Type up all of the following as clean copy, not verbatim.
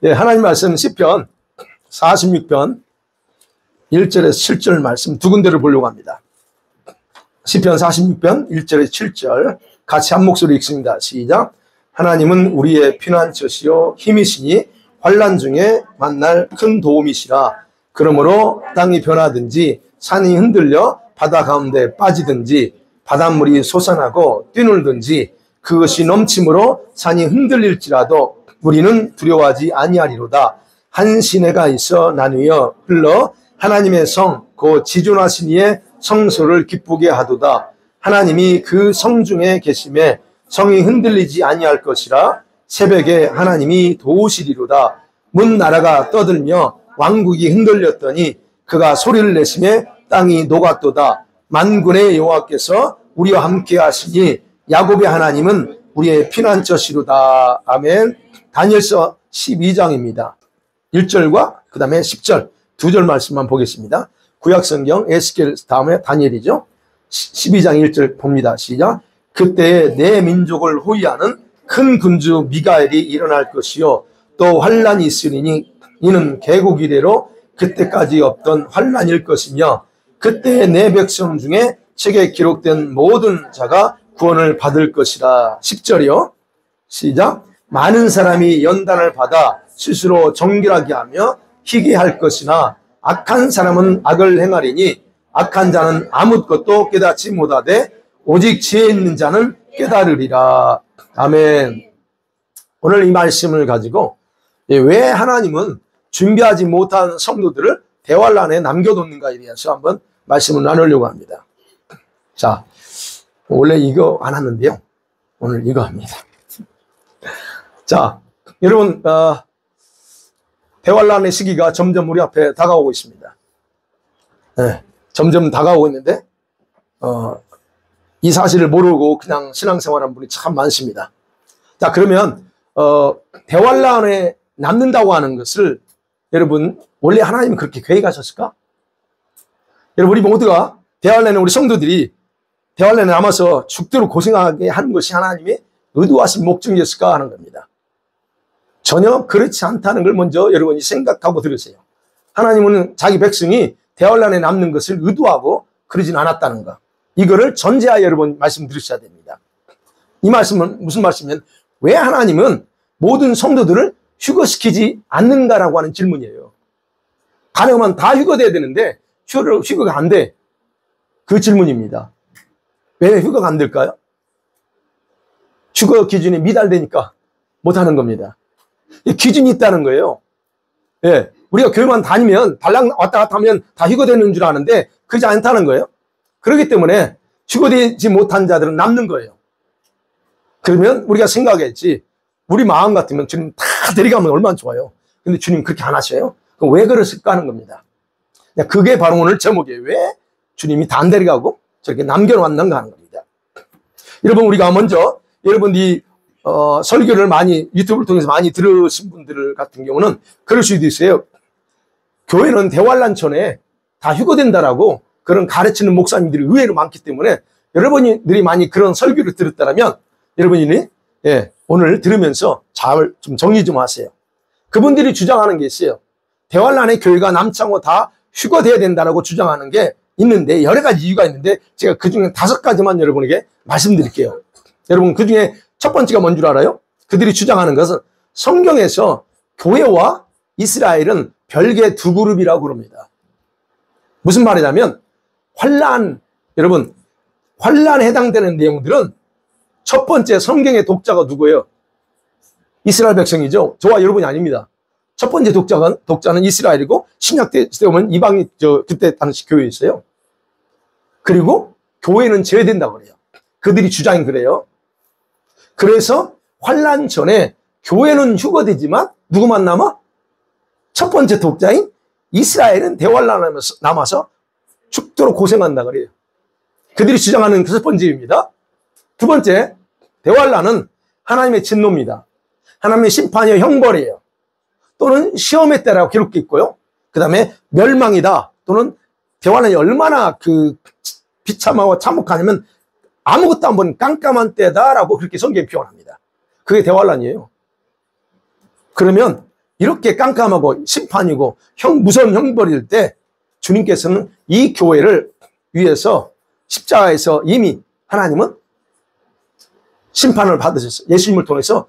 예, 하나님 말씀 시편 46편 1절에서 7절 말씀 두 군데를 보려고 합니다. 시편 46편 1절에서 7절 같이 한 목소리 읽습니다. 시작. 하나님은 우리의 피난처시요 힘이시니 환난 중에 만날 큰 도움이시라. 그러므로 땅이 변하든지 산이 흔들려 바다 가운데 빠지든지 바닷물이 솟아나고 뛰놀든지 그것이 넘침으로 산이 흔들릴지라도 우리는 두려워하지 아니하리로다. 한 시내가 있어 나누어 흘러 하나님의 성 곧 지존하신 이의 성소를 기쁘게 하도다. 하나님이 그 성 중에 계심에 성이 흔들리지 아니할 것이라. 새벽에 하나님이 도우시리로다. 문 나라가 떠들며 왕국이 흔들렸더니 그가 소리를 내심에 땅이 녹았도다. 만군의 여호와께서 우리와 함께 하시니 야곱의 하나님은 우리의 피난처시로다. 아멘. 다니엘서 12장입니다. 1절과 그 다음에 10절 두 절 말씀만 보겠습니다. 구약성경 에스겔 다음에 다니엘이죠. 12장 1절 봅니다. 시작. 그때에 내 민족을 호위하는 큰 군주 미가엘이 일어날 것이요 또 환난이 있으리니 이는 개국 이래로 그때까지 없던 환난일 것이며 그때에 내 백성 중에 책에 기록된 모든 자가 구원을 받을 것이라. 10절이요. 시작. 많은 사람이 연단을 받아 스스로 정결하게 하며 희게 할 것이나 악한 사람은 악을 행하리니 악한 자는 아무것도 깨닫지 못하되 오직 지혜 있는 자는 깨달으리라. 아멘. 오늘 이 말씀을 가지고 왜 하나님은 준비하지 못한 성도들을 대환란에 남겨뒀는가에 대해서 한번 말씀을 나누려고 합니다. 자, 원래 이거 안 하는데요. 오늘 이거 합니다. 자, 여러분 대환란의 시기가 점점 우리 앞에 다가오고 있습니다. 네, 점점 다가오고 있는데 이 사실을 모르고 그냥 신앙생활하는 분이 참 많습니다. 자, 그러면 대환란에 남는다고 하는 것을 여러분 원래 하나님은 그렇게 계획하셨을까? 여러분 우리 모두가 대환란에 우리 성도들이 대환란에 남아서 죽도록 고생하게 하는 것이 하나님의 의도하신 목적이었을까 하는 겁니다. 전혀 그렇지 않다는 걸 먼저 여러분이 생각하고 들으세요. 하나님은 자기 백성이 대환란에 남는 것을 의도하고 그러진 않았다는 거. 이거를 전제하여 여러분 말씀 들으셔야 됩니다. 이 말씀은 무슨 말씀이면 왜 하나님은 모든 성도들을 휴거시키지 않는가라고 하는 질문이에요. 가능하면 다 휴거돼야 되는데 휴거가 안 돼. 그 질문입니다. 왜 휴거가 안 될까요? 휴거 기준이 미달되니까 못하는 겁니다. 기준이 있다는 거예요. 예, 우리가 교회만 다니면 달랑 왔다 갔다 하면 다 휴거되는 줄 아는데 그렇지 않다는 거예요. 그렇기 때문에 휴거되지 못한 자들은 남는 거예요. 그러면 우리가 생각했지 우리 마음 같으면 주님 다 데려가면 얼마나 좋아요. 근데 주님 그렇게 안 하셔요. 그럼 왜 그러실까 하는 겁니다. 그게 바로 오늘 제목이에요. 왜 주님이 다 안 데려가고 저렇게 남겨놨는가 하는 겁니다. 여러분 우리가 먼저 여러분이 설교를 많이 유튜브를 통해서 많이 들으신 분들 같은 경우는 그럴 수도 있어요. 교회는 대환란촌에 다 휴거된다라고 그런 가르치는 목사님들이 의외로 많기 때문에 여러분들이 많이 그런 설교를 들었다면 여러분이 오늘 들으면서 잘 좀 정리 좀 하세요. 그분들이 주장하는 게 있어요. 대환란의 교회가 남창호 다 휴거돼야 된다라고 주장하는 게 있는데 여러 가지 이유가 있는데 제가 그중에 5가지만 여러분에게 말씀드릴게요. 여러분 그중에 첫 번째가 뭔 줄 알아요? 그들이 주장하는 것은 성경에서 교회와 이스라엘은 별개 두 그룹이라고 그럽니다. 무슨 말이냐면 여러분 환란에 해당되는 내용들은 첫 번째 성경의 독자가 누구예요? 이스라엘 백성이죠. 저와 여러분이 아닙니다. 첫 번째 독자는 이스라엘이고 신약 때 보면 이방이 그때 당시 교회에 있어요. 그리고 교회는 제외된다고 그래요. 그들이 주장이 그래요. 그래서 환란 전에 교회는 휴거되지만 누구만 남아? 첫 번째 독자인 이스라엘은 대환란에 남아서 죽도록 고생한다 그래요. 그들이 주장하는 첫 번째입니다. 두 번째, 대환란은 하나님의 진노입니다. 하나님의 심판이요 형벌이에요. 또는 시험의 때라고 기록되어 있고요. 그 다음에 멸망이다. 또는 대환란이 얼마나 비참하고 참혹하냐면 아무것도 안 보는 깜깜한 때다라고 그렇게 성경에 표현합니다. 그게 대환란이에요. 그러면 이렇게 깜깜하고 심판이고 무서운 형벌일 때 주님께서는 이 교회를 위해서 십자가에서 이미 하나님은 심판을 받으셨어요. 예수님을 통해서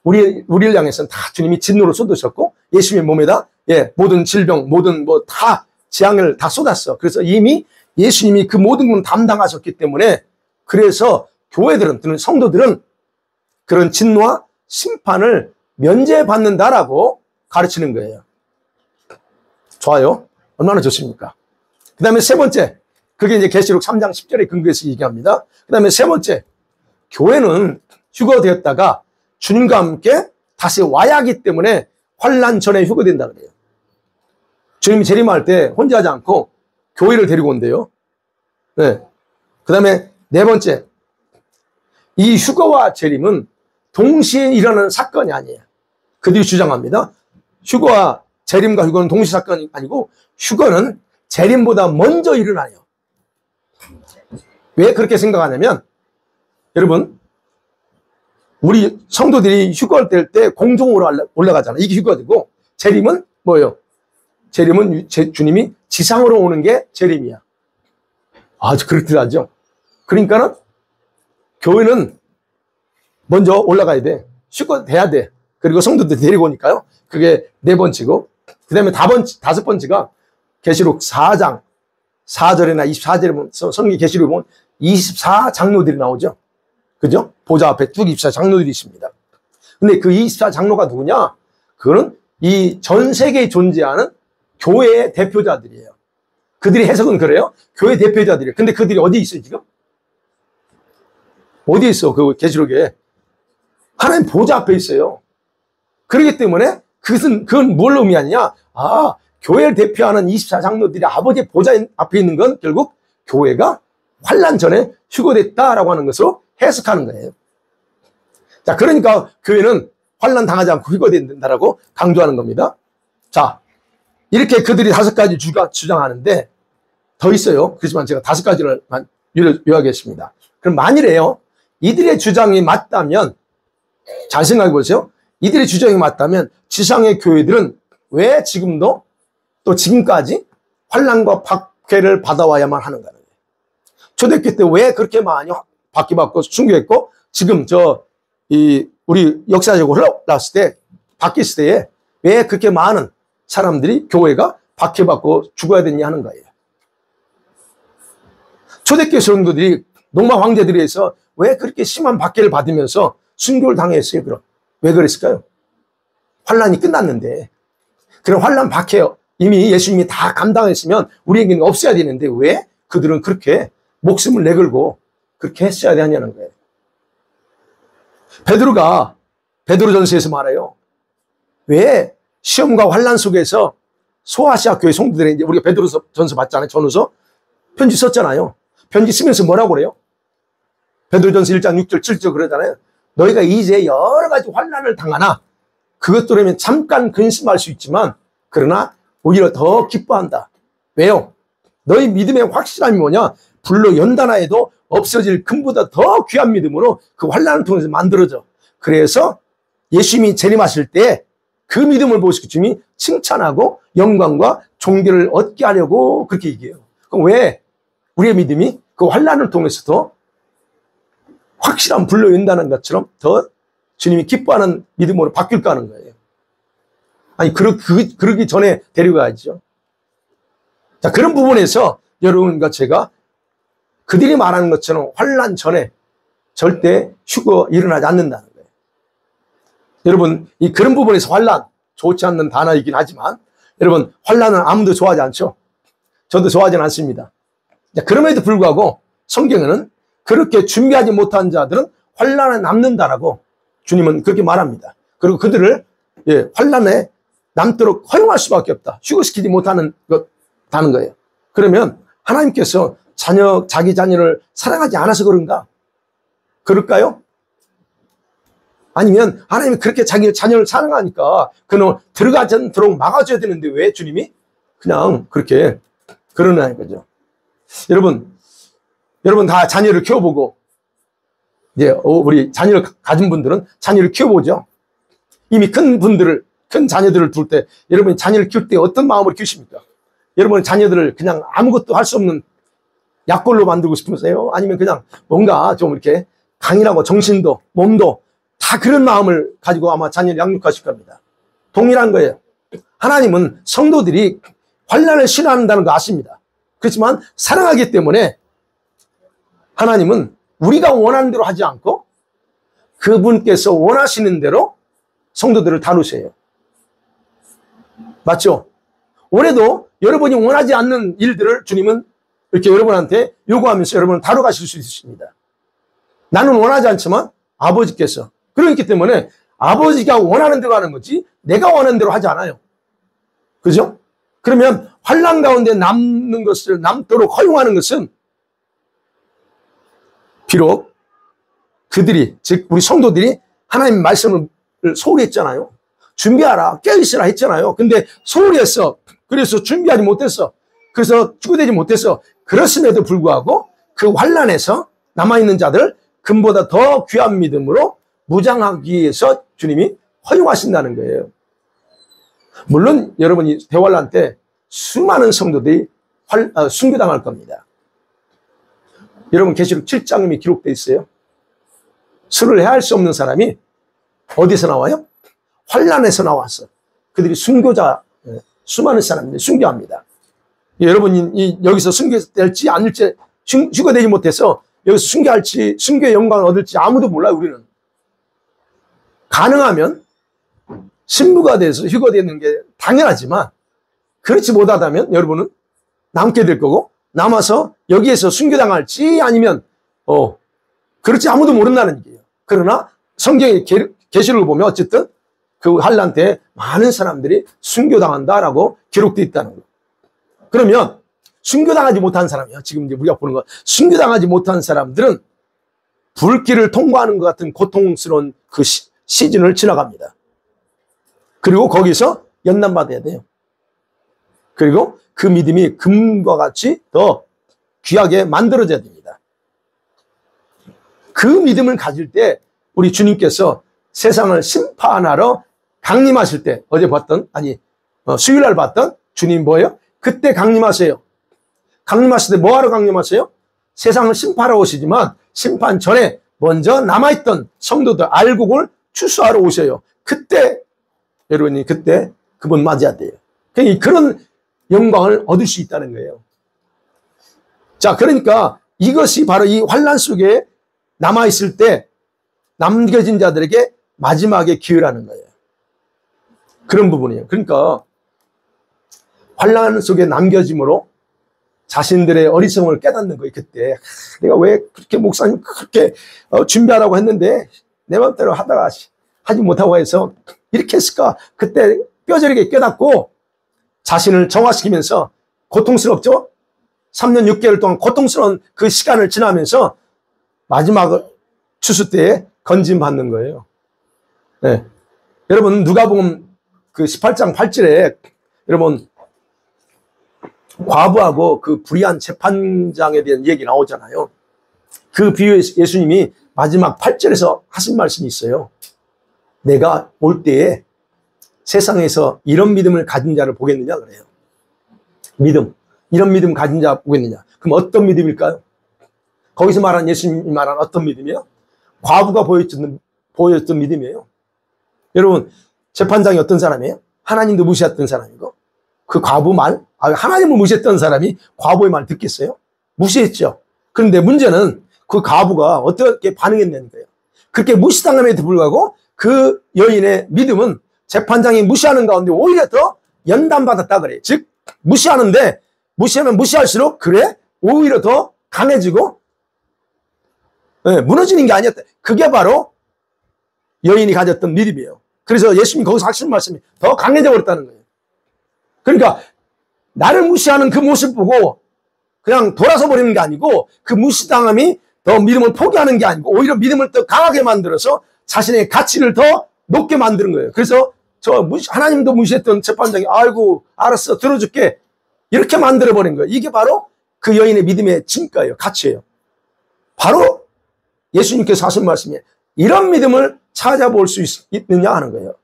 우리를 향해서는 다 주님이 진노를 쏟으셨고 예수님의 몸에다 모든 질병, 모든 다 재앙을 다 쏟았어. 그래서 이미 예수님이 그 모든 걸 담당하셨기 때문에 그래서 교회들은, 성도들은 그런 진노와 심판을 면제받는다라고 가르치는 거예요. 좋아요. 얼마나 좋습니까? 그 다음에 세 번째, 그게 이제 계시록 3장 10절에 근거해서 얘기합니다. 그 다음에 세 번째, 교회는 휴거되었다가 주님과 함께 다시 와야 하기 때문에 환난 전에 휴거된다 그래요. 주님이 재림할 때 혼자 하지 않고 교회를 데리고 온대요. 네. 그 다음에 네 번째, 이 휴거와 재림은 동시에 일어나는 사건이 아니에요. 그들이 주장합니다. 휴거와 재림과 휴거는 동시 사건이 아니고 휴거는 재림보다 먼저 일어나요. 왜 그렇게 생각하냐면 여러분, 우리 성도들이 휴거될 때 공중으로 올라가잖아요. 이게 휴거되고 재림은 뭐예요? 재림은 주님이 지상으로 오는 게 재림이야. 아주 그렇게 하죠. 그러니까는 교회는 먼저 올라가야 돼. 휴거돼야 돼. 그리고 성도들 데리고 오니까요. 그게 네 번째고, 그 다음에 다섯 번째가 계시록 4장 4절이나 24절에 보면, 성경 계시록에 보면 24장로들이 나오죠. 그죠? 보좌 앞에 쭉 24장로들이 있습니다. 근데 그 24장로가 누구냐? 그거는 이 전 세계에 존재하는 교회의 대표자들이에요. 그들이 해석은 그래요. 교회 대표자들이에요. 근데 그들이 어디 있어요, 지금? 어디 있어, 그 계시록에? 하나님 보좌 앞에 있어요. 그렇기 때문에 그건 뭘 의미하느냐? 아, 교회를 대표하는 24장로들이 아버지의 보좌 앞에 있는 건 결국 교회가 환난 전에 휴거됐다라고 하는 것으로 해석하는 거예요. 자, 그러니까 교회는 환난 당하지 않고 휴거된다라고 강조하는 겁니다. 자, 이렇게 그들이 5가지 주장하는데 더 있어요. 그렇지만 제가 5가지를 요약했습니다. 그럼 만일에요, 이들의 주장이 맞다면, 잘 생각해 보세요. 이들의 주장이 맞다면 지상의 교회들은 왜 지금도 또 지금까지 환난과 박해를 받아와야만 하는가? 초대교회 때 왜 그렇게 많이 박해받고 순교했고 지금 우리 역사적으로 흘러갔을 때 바뀌었을 때에 왜 그렇게 많은 사람들이 교회가 박해받고 죽어야 되냐 하는 거예요. 초대교회 성도들이 로마 황제들에 의해서 왜 그렇게 심한 박해를 받으면서 순교를 당했어요? 그럼 왜 그랬을까요? 환난이 끝났는데, 그런 환난 박해 이미 예수님이 다 감당했으면 우리에게는 없어야 되는데 왜 그들은 그렇게 목숨을 내걸고 그렇게 했어야 되냐는 거예요. 베드로가 베드로전서에서 말해요. 왜 시험과 환난 속에서 소아시아 교회 성도들이, 이제 우리가 베드로전서 봤잖아요. 전후서 편지 썼잖아요. 편지 쓰면서 뭐라고 그래요? 베드로전서 1장 6절 7절 그러잖아요. 너희가 이제 여러 가지 환난을 당하나 그것들이면 잠깐 근심할 수 있지만 그러나 오히려 더 기뻐한다. 왜요? 너희 믿음의 확실함이 뭐냐? 불로 연단하여도 없어질 금보다 더 귀한 믿음으로 그 환난을 통해서 만들어져. 그래서 예수님이 재림하실 때 그 믿음을 보시고 주님이 칭찬하고 영광과 존귀를 얻게 하려고 그렇게 얘기해요. 그럼 왜 우리의 믿음이 그 환난을 통해서도 확실한 불로 연단하는 것처럼 더 주님이 기뻐하는 믿음으로 바뀔까 하는 거예요. 아니, 그러기 전에 데려가야죠. 자, 그런 부분에서 여러분과 제가 그들이 말하는 것처럼 환난 전에 절대 휴거 일어나지 않는다는 거예요. 여러분, 그런 부분에서 환난, 좋지 않는 단어이긴 하지만 여러분, 환난은 아무도 좋아하지 않죠. 저도 좋아하지는 않습니다. 자, 그럼에도 불구하고 성경에는 그렇게 준비하지 못한 자들은 환난에 남는다라고 주님은 그렇게 말합니다. 그리고 그들을 환난에 남도록 허용할 수밖에 없다. 휴거시키지 못하는 다는 거예요. 그러면 하나님께서 자기 자녀를 사랑하지 않아서 그런가? 그럴까요? 아니면 하나님이 그렇게 자기 자녀를 사랑하니까 그는 들어가지 않도록 막아줘야 되는데 왜 주님이 그냥 그렇게 그러나요? 거죠. 여러분 다 자녀를 키워보고, 이제 우리 자녀를 가진 분들은 자녀를 키워보죠. 이미 큰 자녀들을 둘 때, 여러분이 자녀를 키울 때 어떤 마음으로 키우십니까? 여러분 자녀들을 그냥 아무것도 할 수 없는 약골로 만들고 싶으세요? 아니면 그냥 뭔가 좀 이렇게 강인하고 정신도 몸도 다 그런 마음을 가지고 아마 자녀를 양육하실 겁니다. 동일한 거예요. 하나님은 성도들이 환난을 싫어한다는 거 아십니다. 그렇지만 사랑하기 때문에 하나님은 우리가 원하는 대로 하지 않고 그분께서 원하시는 대로 성도들을 다루세요. 맞죠? 올해도 여러분이 원하지 않는 일들을 주님은 이렇게 여러분한테 요구하면서 여러분을 다뤄가실 수 있습니다. 나는 원하지 않지만 아버지께서, 그렇기 때문에 아버지가 원하는 대로 하는 거지 내가 원하는 대로 하지 않아요. 그죠? 그러면 환난 가운데 남도록 허용하는 것은 비록 그들이, 즉 우리 성도들이 하나님 말씀을 소홀히 했잖아요. 준비하라, 깨어있으라 했잖아요. 근데 소홀히 했어. 그래서 준비하지 못했어. 그래서 주고되지 못했어. 그렇음에도 불구하고 그 환난에서 남아있는 자들 금보다 더 귀한 믿음으로 무장하기 위해서 주님이 허용하신다는 거예요. 물론 여러분이 대환난 때 수많은 성도들이 순교당할 겁니다. 여러분 계시록 7장에 기록되어 있어요. 술을 해할 수 없는 사람이 어디서 나와요? 환난에서 나왔어. 그들이 순교자, 수많은 사람들이 순교합니다. 여러분이 여기서 순교될지 아닐지, 휴거되지 못해서 여기서 순교할지, 순교의 영광을 얻을지 아무도 몰라요, 우리는. 가능하면 신부가 돼서 휴거되는 게 당연하지만, 그렇지 못하다면 여러분은 남게 될 거고, 남아서 여기에서 순교당할지 아니면, 그렇지 아무도 모른다는 얘기예요. 그러나 성경의 계시록을 보면 어쨌든 그 환난 때 많은 사람들이 순교당한다라고 기록되어 있다는 거예요. 그러면 순교당하지 못한 사람이요. 지금 이제 우리가 보는 거, 순교당하지 못한 사람들은 불길을 통과하는 것 같은 고통스러운 그 시즌을 지나갑니다. 그리고 거기서 연단받아야 돼요. 그리고 그 믿음이 금과 같이 더 귀하게 만들어져야 됩니다. 그 믿음을 가질 때 우리 주님께서 세상을 심판하러 강림하실 때, 어제 봤던, 수요일날 봤던 주님 뭐예요? 그때 강림하세요. 강림하실 때 뭐하러 강림하세요? 세상을 심판하러 오시지만 심판 전에 먼저 남아있던 성도들 알곡을 추수하러 오셔요. 그때 여러분이 그때 그분 맞이해야 돼요. 그런 영광을 얻을 수 있다는 거예요. 자, 그러니까 이것이 바로 이 환난 속에 남아있을 때 남겨진 자들에게 마지막에 기회라는 거예요. 그런 부분이에요. 그러니까 환난 속에 남겨짐으로 자신들의 어리석음을 깨닫는 거예요. 그때 내가 왜 그렇게 목사님 그렇게 준비하라고 했는데 내 맘대로 하다가 하지 못하고 해서 이렇게 했을까? 그때 뼈저리게 깨닫고 자신을 정화시키면서 고통스럽죠? 3년 6개월 동안 고통스러운 그 시간을 지나면서 마지막 추수 때에 건짐받는 거예요. 네. 여러분 누가복음 그 18장 8절에 여러분 과부하고 그 불의한 재판장에 대한 얘기 나오잖아요. 그 비유에 예수님이 마지막 8절에서 하신 말씀이 있어요. 내가 올 때에 세상에서 이런 믿음을 가진 자를 보겠느냐 그래요. 믿음. 이런 믿음 가진 자 보겠느냐. 그럼 어떤 믿음일까요? 거기서 말한 예수님이 말한 어떤 믿음이요? 과부가 보였던 믿음이에요. 여러분 재판장이 어떤 사람이에요? 하나님도 무시했던 사람이고 그 과부 말, 하나님을 무시했던 사람이 과부의 말 듣겠어요? 무시했죠. 그런데 문제는 그 과부가 어떻게 반응했냐는 거예요. 그렇게 무시당함에도 불구하고 그 여인의 믿음은 재판장이 무시하는 가운데 오히려 더 연단받았다 그래요. 즉 무시하는데 무시하면 무시할수록 그래 오히려 더 강해지고 무너지는 게 아니었다. 그게 바로 여인이 가졌던 믿음이에요. 그래서 예수님이 거기서 하시는 말씀이 더 강해져 버렸다는 거예요. 그러니까 나를 무시하는 그 모습 보고 그냥 돌아서 버리는 게 아니고 그 무시당함이 더 믿음을 포기하는 게 아니고 오히려 믿음을 더 강하게 만들어서 자신의 가치를 더 높게 만드는 거예요. 그래서 하나님도 무시했던 재판장이 아이고 알았어 들어줄게 이렇게 만들어버린 거예요. 이게 바로 그 여인의 믿음의 진가예요. 가치예요. 바로 예수님께서 하신 말씀이에요. 이런 믿음을 찾아볼 수 있느냐 하는 거예요.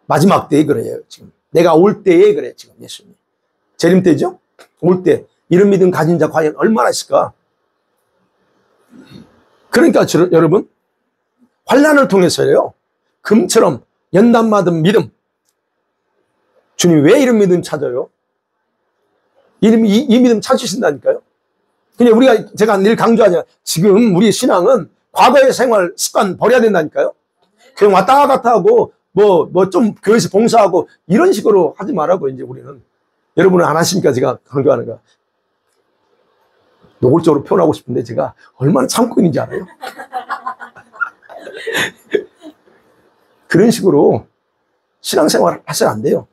마지막 때에 그래요. 지금 내가 올 때에 그래. 지금 예수님 재림 때죠. 올 때 이런 믿음 가진 자 과연 얼마나 있을까? 그러니까 여러분 환난을 통해서요 금처럼 연단받은 믿음, 주님 왜 이런 믿음 찾아요? 이 믿음 찾으신다니까요. 그냥 제가 늘 강조하냐, 지금 우리 신앙은 과거의 생활 습관 버려야 된다니까요. 그냥 왔다 갔다 하고 뭐 좀 교회에서 봉사하고 이런 식으로 하지 말라고. 이제 우리는 여러분은 안 하시니까 제가 강조하는 거야. 노골적으로 표현하고 싶은데 제가 얼마나 참고 있는지 알아요? 그런 식으로 신앙생활을 하셔야 안 돼요.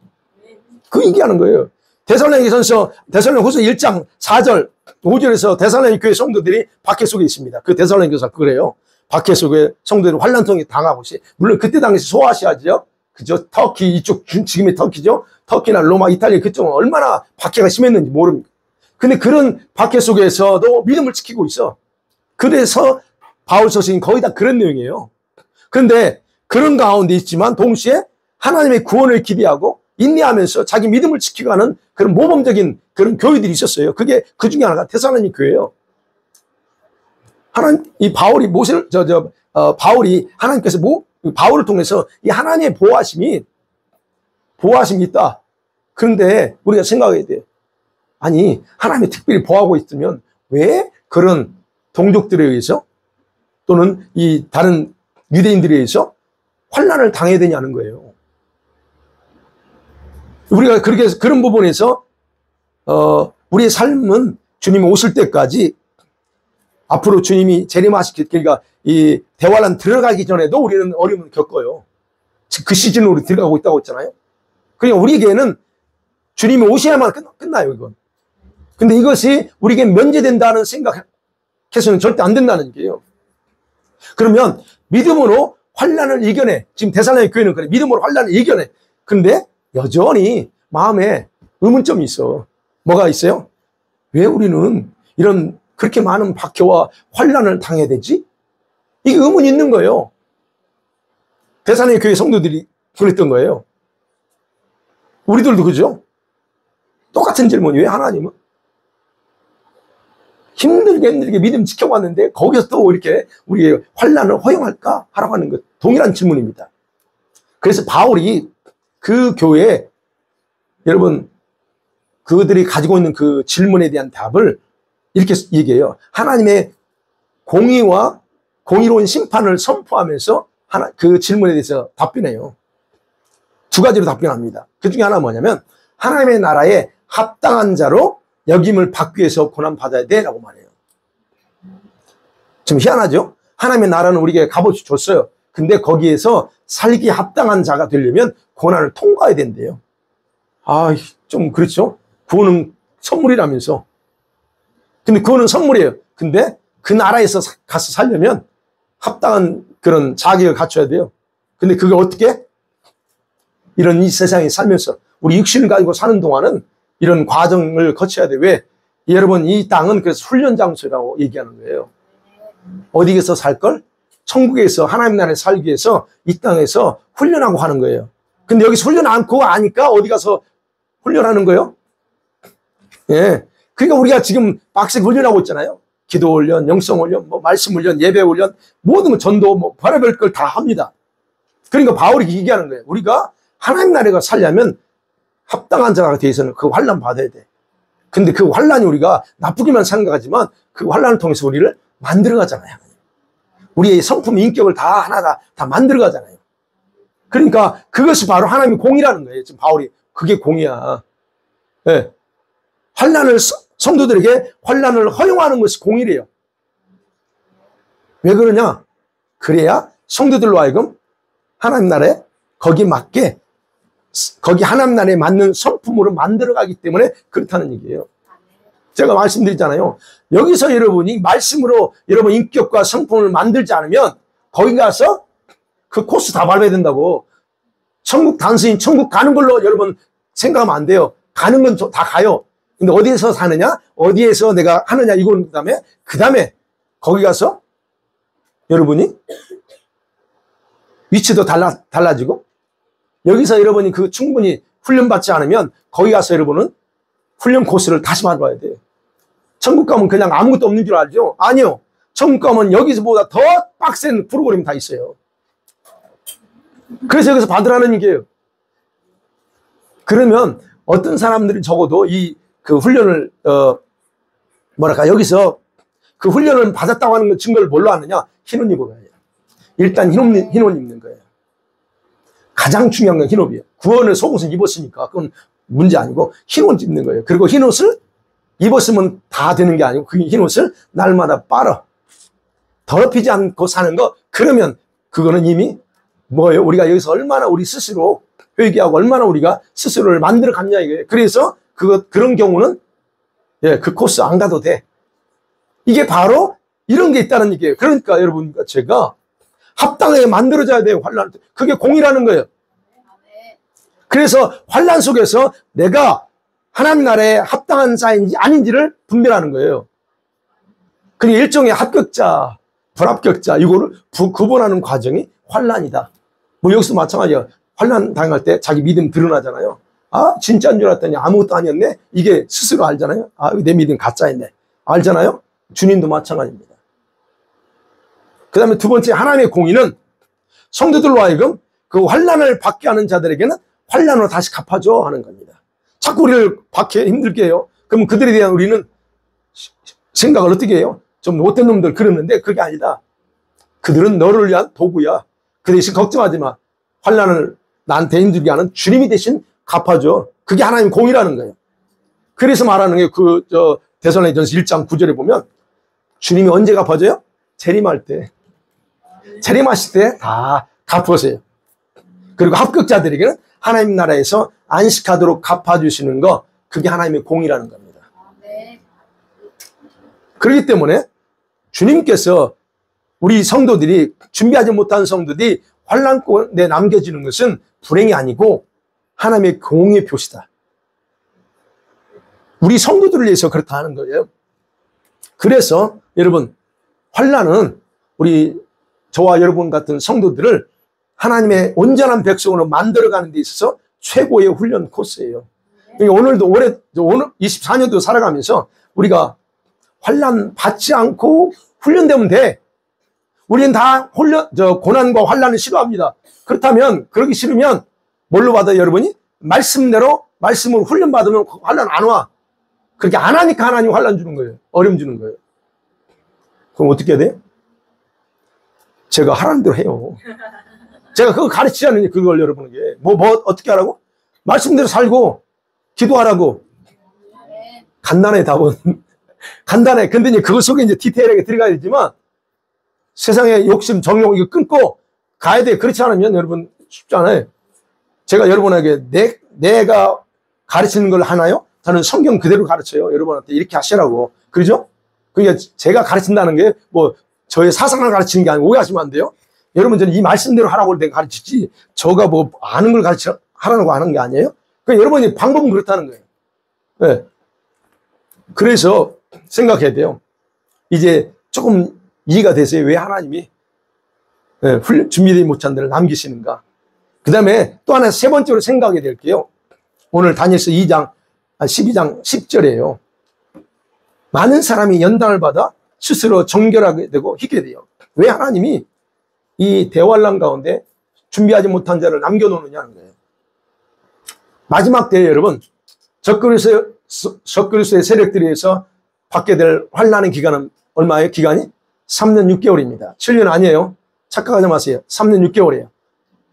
그 얘기하는 거예요. 데살로니가서 1장 4절 5절에서 데살로니가 교회 성도들이 박해 속에 있습니다. 그 데살로니가서 그래요. 박해 속에 성도들이 환난통에 당하고 있어요. 물론 그때 당시 소아시아죠. 그죠? 터키 이쪽 지금의 터키죠. 터키나 로마, 이탈리아 그쪽은 얼마나 박해가 심했는지 모릅니다. 근데 그런 박해 속에서도 믿음을 지키고 있어. 그래서 바울 서신이 거의 다 그런 내용이에요. 그런데 그런 가운데 있지만 동시에 하나님의 구원을 기대하고 인내하면서 자기 믿음을 지키고가는 그런 모범적인 그런 교회들이 있었어요. 그게 그 중에 하나가 데살로니가 교회예요. 이 바울이 바울이 하나님께서 바울을 통해서 이 하나님의 보호하심이 있다. 그런데 우리가 생각해야 돼요. 아니 하나님이 특별히 보호하고 있으면 왜 그런 동족들에 의해서 또는 이 다른 유대인들에 의해서 환난을 당해야 되냐는 거예요. 우리가 그런 부분에서 우리의 삶은 주님이 오실 때까지 앞으로 주님이 재림하시기, 그러니까 이 대환란 들어가기 전에도 우리는 어려움을 겪어요. 그 시즌으로 들어가고 있다고 했잖아요. 그러니까 우리에게는 주님이 오셔야만 끝나요, 이건. 근데 이것이 우리에게 면제된다는 생각해서는 절대 안 된다는 얘기예요. 그러면 믿음으로 환난을 이겨내. 지금 데살로니가 교회는 그래. 믿음으로 환난을 이겨내. 근데 여전히 마음에 의문점이 있어. 뭐가 있어요? 왜 우리는 이런 그렇게 많은 박해와 환난을 당해야 되지? 이게 의문이 있는 거예요. 데살로니가 교회 성도들이 그랬던 거예요. 우리들도 그죠? 똑같은 질문. 왜 하나님은 힘들게 믿음 지켜왔는데 거기서 또 이렇게 우리의 환난을 허용할까? 하라고 하는 것 동일한 질문입니다. 그래서 바울이 그 교회에 여러분 그들이 가지고 있는 그 질문에 대한 답을 이렇게 얘기해요. 하나님의 공의와 공의로운 심판을 선포하면서 그 질문에 대해서 답변해요. 두 가지로 답변합니다. 그 중에 하나는 뭐냐면 하나님의 나라에 합당한 자로 여김을 받기 위해서 고난받아야 돼 라고 말해요. 좀 희한하죠? 하나님의 나라는 우리에게 값없이 줬어요. 근데 거기에서 살기 합당한 자가 되려면 고난을 통과해야 된대요. 좀 그렇죠? 구원은 선물이라면서. 근데 구원은 선물이에요. 근데 그 나라에서 가서 살려면 합당한 그런 자격을 갖춰야 돼요. 근데 그걸 어떻게? 이런 이 세상에 살면서 우리 육신을 가지고 사는 동안은 이런 과정을 거쳐야 돼. 왜? 여러분 이 땅은 그래서 훈련 장소라고 얘기하는 거예요. 어디에서 살 걸? 천국에서 하나님 나라에 살기 위해서 이 땅에서 훈련하고 하는 거예요. 근데 여기서 훈련 않고 아니까 어디 가서 훈련하는 거예요? 예. 그러니까 우리가 지금 빡세게 훈련하고 있잖아요. 기도 훈련, 영성 훈련, 말씀 훈련, 예배 훈련, 모든 전도, 별의별 걸 다 합니다. 그러니까 바울이 얘기하는 거예요. 우리가 하나님 나라가 살려면 합당한 자가 되어서는 그 환난 받아야 돼. 근데 그 환난이 우리가 나쁘게만 생각하지만 그 환난을 통해서 우리를 만들어가잖아요. 우리의 성품, 인격을 하나 다 만들어가잖아요. 그러니까 그것이 바로 하나님의 공의라는 거예요. 지금 바울이 그게 공의야. 예. 성도들에게 환난을 허용하는 것이 공의래요. 왜 그러냐? 그래야 성도들로 하여금 하나님 나라에 거기에 맞게 거기 하나님 나라에 맞는 성품으로 만들어가기 때문에 그렇다는 얘기예요. 제가 말씀드렸잖아요. 여기서 여러분이 말씀으로 여러분 인격과 성품을 만들지 않으면 거기 가서 그 코스 다 밟아야 된다고. 단순히 천국 가는 걸로 여러분 생각하면 안 돼요. 가는 건 다 가요. 근데 어디에서 사느냐? 어디에서 내가 하느냐? 이건 그 다음에 거기 가서 여러분이 위치도 달라지고 여기서 여러분이 그 충분히 훈련받지 않으면 거기 가서 여러분은 훈련 코스를 다시 받아야 돼요. 천국 가면 그냥 아무것도 없는 줄 알죠? 아니요. 천국 가면 여기서보다 더 빡센 프로그램이 다 있어요. 그래서 여기서 받으라는 얘기예요. 그러면 어떤 사람들이 적어도 그 훈련을 여기서 그 훈련을 받았다고 하는 증거를 뭘로 하느냐? 흰옷 입어야 해요. 일단 흰옷 입는 거예요. 가장 중요한 건 흰옷이에요. 구원을 속옷을 입었으니까 그건 문제 아니고 흰옷 입는 거예요. 그리고 흰옷을 입었으면 다 되는 게 아니고 그 흰옷을 날마다 빨아 더럽히지 않고 사는 거, 그러면 그거는 이미 뭐예요? 우리가 여기서 얼마나 우리 스스로 회개하고 얼마나 우리가 스스로를 만들어 갔냐 이거예요. 그래서 그런 경우는 그 코스 안 가도 돼. 이게 바로 이런 게 있다는 얘기예요. 그러니까 여러분, 제가 합당하게 만들어져야 돼요. 환란. 그게 공이라는 거예요. 그래서 환란 속에서 내가 하나님 나라에 합당한 자인지 아닌지를 분별하는 거예요. 그게 일종의 합격자, 불합격자, 이거를 구분하는 과정이 환란이다. 뭐 여기서 마찬가지야. 환란 당할 때 자기 믿음 드러나잖아요. 아, 진짜인 줄 알았더니 아무것도 아니었네. 이게 스스로 알잖아요. 아, 내 믿음 가짜였네. 알잖아요. 주님도 마찬가지입니다. 그 다음에 두 번째, 하나님의 공의는 성도들로 하여금 그 환란을 받게 하는 자들에게는 환란으로 다시 갚아줘 하는 겁니다. 자꾸 우리를 받게 힘들게 해요. 그러면 그들에 대한 우리는 생각을 어떻게 해요? 좀 못된 놈들 그러는데 그게 아니다. 그들은 너를 위한 도구야. 그 대신 걱정하지 마. 환란을 나한테 힘들게 하는 주님이 대신 갚아줘. 그게 하나님 공의라는 거예요. 그래서 말하는 게 데살로니가전서 1장 9절에 보면 주님이 언제 갚아줘요? 재림할 때. 재림하실 때 다 갚으세요. 그리고 합격자들에게는 하나님 나라에서 안식하도록 갚아주시는 거, 그게 하나님의 공의라는 겁니다. 그렇기 때문에 주님께서 우리 성도들이, 준비하지 못한 성도들이 환난권에 남겨지는 것은 불행이 아니고 하나님의 공의의 표시다. 우리 성도들을 위해서 그렇다 하는 거예요. 그래서 여러분, 환난은 우리 저와 여러분 같은 성도들을 하나님의 온전한 백성으로 만들어가는 데 있어서 최고의 훈련 코스예요. 오늘도 오늘 24년도 살아가면서 우리가 환난 받지 않고 훈련되면 돼. 우리는 다 고난과 환난을 싫어합니다. 그렇다면, 그러기 싫으면 뭘로 받아요, 여러분이? 말씀대로, 말씀으로 훈련 받으면 환난 안 와. 그렇게 안 하니까 하나님 환난 주는 거예요. 어려움 주는 거예요. 그럼 어떻게 해야 돼요? 제가 하라는 대로 해요. 제가 그거 가르치자는 그걸 여러분에게. 어떻게 하라고? 말씀대로 살고, 기도하라고. 간단해, 답은. 간단해. 근데 이제 그거 속에 이제 디테일하게 들어가야 되지만, 세상의 욕심, 정욕, 이거 끊고 가야 돼. 그렇지 않으면 여러분 쉽지 않아요. 제가 여러분에게 내가 가르치는 걸 하나요? 저는 성경 그대로 가르쳐요. 여러분한테 이렇게 하시라고. 그러죠? 그러니까 제가 가르친다는 게 저의 사상을 가르치는 게 아니고, 오해하시면 안 돼요. 여러분, 저는 이 말씀대로 하라고 내가 가르치지, 저가 아는 걸 하라고 하는 게 아니에요. 그러니까 여러분이 방법은 그렇다는 거예요. 네. 그래서 생각해야 돼요. 이제 조금 이해가 되세요? 왜 하나님이 준비되지 못한 데를 남기시는가? 그 다음에 또 하나 세 번째로 생각해야 될게요. 오늘 다니엘서 12장 10절이에요. 많은 사람이 연단을 받아 스스로 정결하게 되고 희게 돼요. 왜 하나님이 이 대환란 가운데 준비하지 못한 자를 남겨놓느냐는 거예요. 마지막 때에 여러분, 적그리스도의 세력들에 의해서 받게 될 환란의 기간은 얼마예요? 기간이 3년 6개월입니다. 7년 아니에요. 착각하지 마세요. 3년 6개월이에요.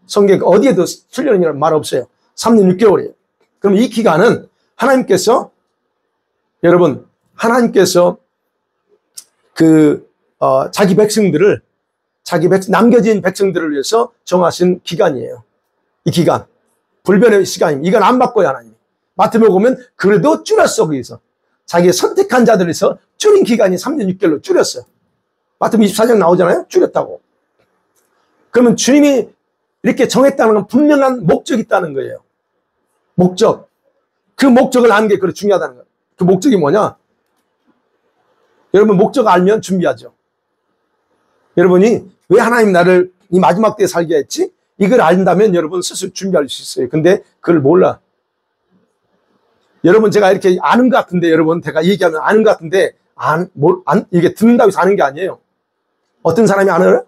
성경 어디에도 7년이라는 말 없어요. 3년 6개월이에요. 그럼 이 기간은 하나님께서 자기 백성들을, 남겨진 백성들을 위해서 정하신 기간이에요. 이 기간. 불변의 시간입니다. 이건 안 바꿔요, 하나님이. 마태복음 보면 그래도 줄였어, 거기서. 자기 선택한 자들에서 줄인 기간이 3년 6개월로 줄였어요. 마태복음 24장 나오잖아요? 줄였다고. 그러면 주님이 이렇게 정했다는 건 분명한 목적이 있다는 거예요. 목적. 그 목적을 아는 게 그렇게 중요하다는 거예요. 그 목적이 뭐냐? 여러분, 목적 알면 준비하죠. 여러분이 왜 하나님 나를 이 마지막 때에 살게 했지? 이걸 안다면 여러분 스스로 준비할 수 있어요. 근데 그걸 몰라. 여러분 제가 이렇게 아는 것 같은데 여러분 제가 얘기하면 아는 것 같은데 이게 듣는다고 해서 아는 게 아니에요. 어떤 사람이 알아요?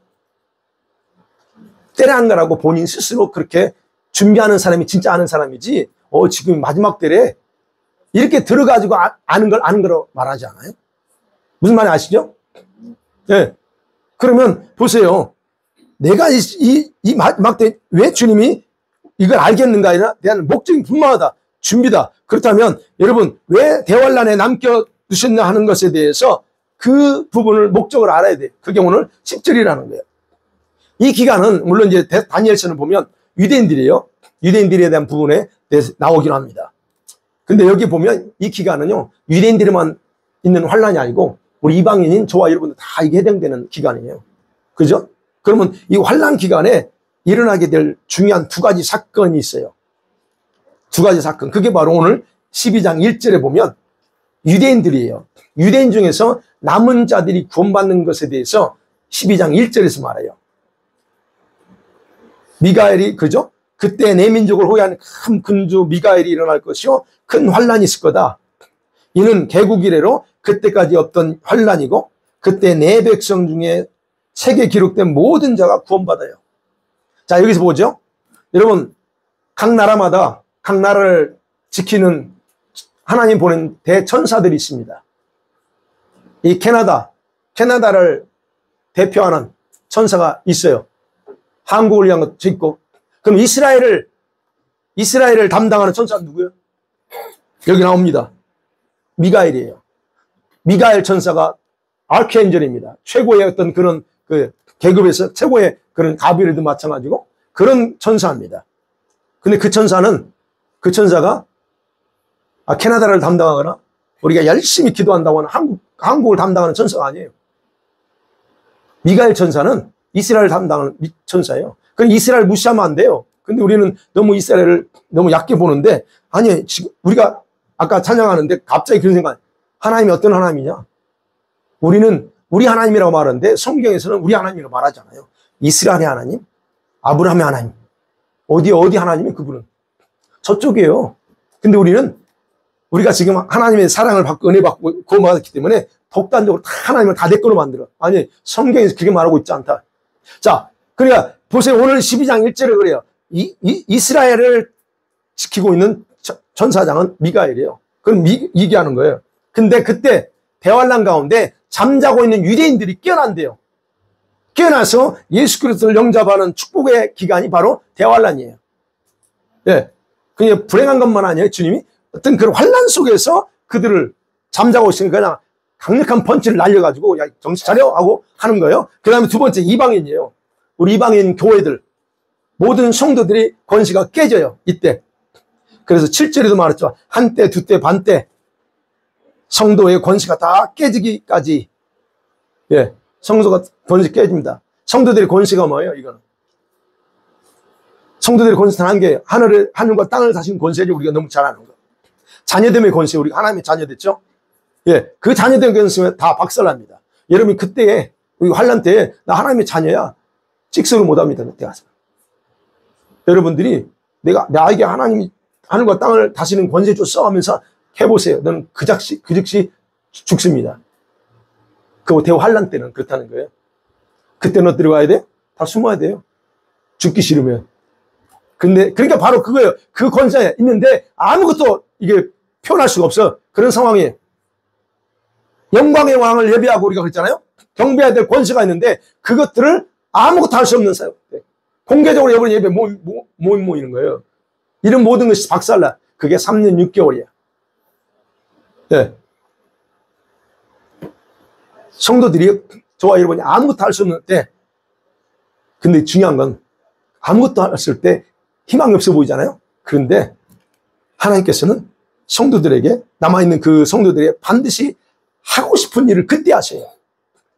때라는 거라고 본인 스스로 그렇게 준비하는 사람이 진짜 아는 사람이지 지금 마지막 때래 이렇게 들어가지고 아는 걸 아는 거로 말하지 않아요? 무슨 말인지 아시죠? 네. 그러면 보세요. 내가 이 마지막 때 왜 주님이 이걸 알겠는가에 대한 목적이 분명하다. 준비다. 그렇다면 여러분 왜 대환란에 남겨두셨나 하는 것에 대해서 그 부분을 목적을 알아야 돼요. 그게 오늘 10절이라는 거예요. 이 기간은 물론 이제 다니엘서는 보면 유대인들이에요. 유대인들에 대한 부분에 대해서 나오기로 합니다. 근데 여기 보면 이 기간은요 유대인들에만 있는 환란이 아니고 우리 이방인인 저와 여러분들 다 이게 해당되는 기간이에요. 그죠? 그러면 이 환란 기간에 일어나게 될 중요한 두 가지 사건이 있어요. 두 가지 사건. 그게 바로 오늘 12장 1절에 보면 유대인들이에요. 유대인 중에서 남은 자들이 구원받는 것에 대해서 12장 1절에서 말해요. 미가엘이 그죠? 그때 내 민족을 호위하는 큰 군주 미가엘이 일어날 것이요 큰 환란이 있을 거다. 이는 개국 이래로 그때까지 없던 환란이고 그때 내 백성 중에 책에 기록된 모든 자가 구원받아요. 자 여기서 보죠. 여러분 각 나라마다 각 나라를 지키는 하나님 보낸 대천사들이 있습니다. 이 캐나다를 대표하는 천사가 있어요. 한국을 위한 것도 있고. 그럼 이스라엘을 담당하는 천사는 누구예요? 여기 나옵니다. 미가엘이에요. 미가엘 천사가 아크엔젤입니다. 최고의 어떤 그런 그 계급에서 최고의 그런 가비르도 마찬가지고 그런 천사입니다. 근데 그 천사가 캐나다를 담당하거나 우리가 열심히 기도한다고 하는 한국을 담당하는 천사가 아니에요. 미가엘 천사는 이스라엘 담당하는 천사예요. 그럼 이스라엘 무시하면 안 돼요. 근데 우리는 너무 이스라엘을 너무 얕게 보는데 아니 지금 우리가 아까 찬양하는데 갑자기 그런 생각 하나님이 어떤 하나님이냐? 우리는 우리 하나님이라고 말하는데 성경에서는 우리 하나님이라고 말하잖아요. 이스라엘의 하나님, 아브라함의 하나님. 어디 하나님이 그분은? 저쪽이에요. 근데 우리가 지금 하나님의 사랑을 받고 은혜 받고 구원받았기 때문에 독단적으로 다 하나님을 다 내 거로 만들어. 아니 성경에서 그렇게 말하고 있지 않다. 자, 그러니까 보세요. 오늘 12장 1절에 그래요. 이스라엘을 지키고 있는 전사장은 미가엘이에요. 그럼 얘기하는 거예요. 근데 그때 대환란 가운데 잠자고 있는 유대인들이 깨어난대요. 깨어나서 예수 그리스도를 영접하는 축복의 기간이 바로 대환란이에요. 예. 그냥 불행한 것만 아니에요. 주님이 어떤 그런 환란 속에서 그들을 잠자고 있으니까 그냥 강력한 펀치를 날려가지고 야 정신 차려 하고 하는 거예요. 그 다음에 두 번째 이방인이에요. 우리 이방인 교회들 모든 성도들이 권세가 깨져요. 이때. 그래서 7절에도 말했죠. 한때 두때 반때 성도의 권세가 다 깨지기까지 예, 성도가 권세 깨집니다. 성도들의 권세가 뭐예요? 이거는 성도들의 권세는 한 개, 하늘과 땅을 다스리는 권세를 우리가 너무 잘 아는 거. 자녀됨의 권세, 우리가 하나님의 자녀됐죠? 예, 그 자녀됨의 권세는 다 박살납니다. 여러분이 그때에, 우리 환란 때에, 나 하나님의 자녀야. 찍소리 못 합니다, 그때 가서. 여러분들이 나에게 하나님이 하늘과 땅을 다스리는 권세 줬어 하면서 해보세요. 너는 그 즉시 죽습니다. 그 대환란 때는 그렇다는 거예요. 그때는 어디로 가야 돼? 다 숨어야 돼요. 죽기 싫으면. 근데 그러니까 바로 그거예요. 그 권세에 있는데 아무것도 이게 표현할 수가 없어. 그런 상황에 영광의 왕을 예배하고 우리가 그랬잖아요. 경배해야 될 권세가 있는데 그것들을 아무것도 할 수 없는 사람. 공개적으로 여러분 예배 모이는 거예요. 이런 모든 것이 박살나. 그게 3년 6개월이야. 네. 성도들이 저와 여러분이 아무것도 할 수 없는 때 근데 중요한 건 아무것도 했을 때 희망이 없어 보이잖아요. 그런데 하나님께서는 성도들에게 남아있는 그 성도들에게 반드시 하고 싶은 일을 그때 하셔요.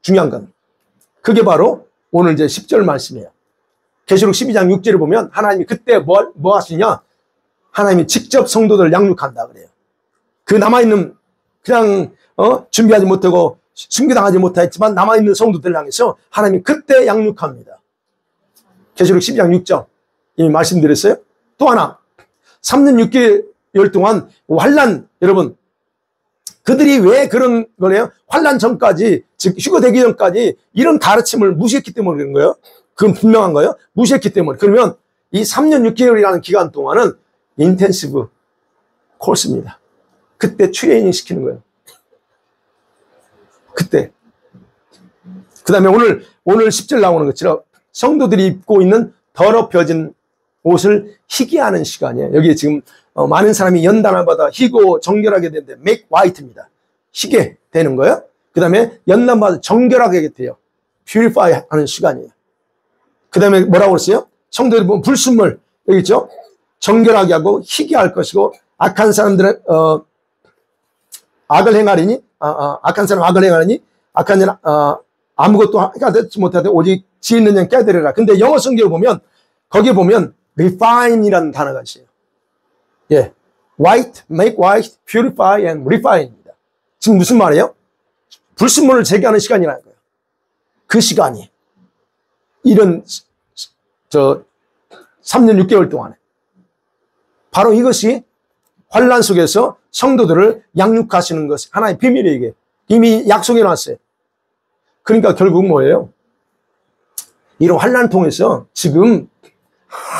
중요한 건 그게 바로 오늘 이제 10절 말씀이에요. 계시록 12장 6절을 보면 하나님이 그때 뭐 하시냐? 하나님이 직접 성도들을 양육한다 그래요. 그 남아있는 그냥 준비하지 못하고 순교당하지 못했지만 남아있는 성도들 향해서 하나님이 그때 양육합니다. 계시록 12장 6절 이미 말씀드렸어요. 또 하나, 3년 6개월 동안 환란, 여러분, 그들이 왜 그런 거래요? 환란 전까지, 즉 휴거되기 전까지 이런 가르침을 무시했기 때문에 그런 거예요. 그건 분명한 거예요. 무시했기 때문에. 그러면 이 3년 6개월이라는 기간 동안은 인텐시브 코스입니다. 그때 트레이닝 시키는 거예요. 그때. 그 다음에 오늘 10절 나오는 것처럼 성도들이 입고 있는 더럽혀진 옷을 희게 하는 시간이에요. 여기에 지금 많은 사람이 연단마다 희고 정결하게 되는데 make white입니다. 희게 되는 거예요. 그 다음에 연단마다 정결하게 돼요. purify 하는 시간이에요. 그 다음에 뭐라고 그랬어요? 성도들이 보면 불순물 여기 있죠? 정결하게 하고 희게 할 것이고 악한 사람들은 악을 행하리니 악한 사람 악을 행하리니 악한 자는 아무것도 하지 못하되 오직 지 있는 영 깨달으라. 근데 영어 성경을 보면 거기에 보면 refine이라는 단어가 있어요. 예, white, make white, purify and refine입니다. 지금 무슨 말이에요? 불순물을 제거하는 시간이라는 거예요. 그 시간이 이런 3년 6개월 동안에 바로 이것이 환란 속에서 성도들을 양육하시는 것이 하나의 비밀이에요. 이게 이미 약속해 놨어요. 그러니까 결국 뭐예요? 이런 환란을 통해서 지금